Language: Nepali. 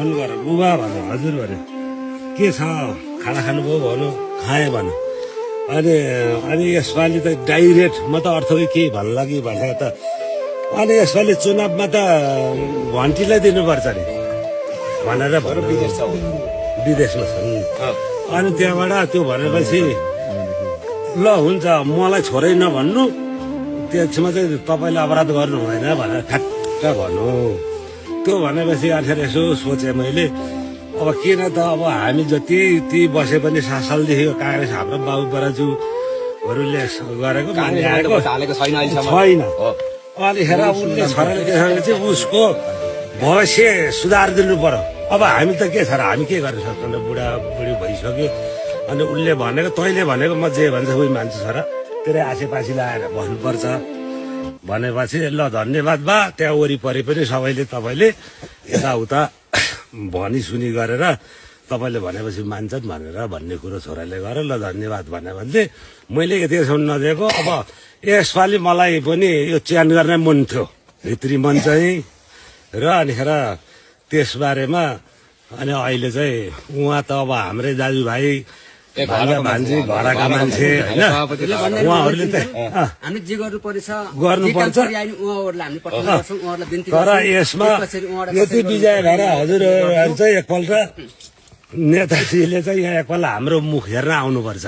फोन गर बुबा भन्नु हजुर भन्यो के छ खाना खानुभयो भन्नु खाएँ भन्नु अनि यसपालि त डाइरेक्ट म त अर्थकै केही भन्ला कि भनेको त अनि यसपालि चुनावमा त घन्टीलाई दिनुपर्छ नि भनेर विदेशमा छन् अनि त्यहाँबाट त्यो भनेपछि ल हुन्छ मलाई छोरै नभन्नु त्यसमा चाहिँ तपाईँले अपराध गर्नु हुँदैन भनेर ठ्याक्क भन्नु त्यो भनेपछि आखिर यसो सोचेँ मैले अब किन त अब हामी जति ती बसे पनि 7 सालदेखि काङ्ग्रेस हाम्रो बाबु बराजुहरूले गरेको छैन अनिखेर उसले छोराले के चाहिँ उसको भविष्य सुधार दिनु पर्यो अब हामी त के छ र हामी के गर्न सक्छौँ बुढी भइसक्यो अनि उसले भनेको तैँले भनेको म जे भन्छ उही मान्छे छोरा तेरै आसेपासी लगाएर भन्नुपर्छ भनेपछि ल धन्यवाद बा त्यहाँ वरिपरि पनि सबैले तपाईँले यताउता भनी सुनी गरेर तपाईँले भनेपछि मान्छन् भनेर भन्ने कुरो छोराले गरेर ल धन्यवाद भने भन्थे मैले त्यसमा नदिएको अब यसपालि मलाई पनि यो च्यान गर्ने मन थियो भित्री मन चाहिँ र अनिखेर त्यसबारेमा अनि अहिले चाहिँ उहाँ त अब हाम्रै दाजुभाइ भान्जी घरका मान्छे होइन उहाँहरूले त हामी जे गर्नुपर्छ तर यसमा यति विजय भएर हजुरहरू चाहिँ एकपल्ट नेताजीले चाहिँ यहाँ एकपल्ट हाम्रो मुख हेर्न आउनुपर्छ।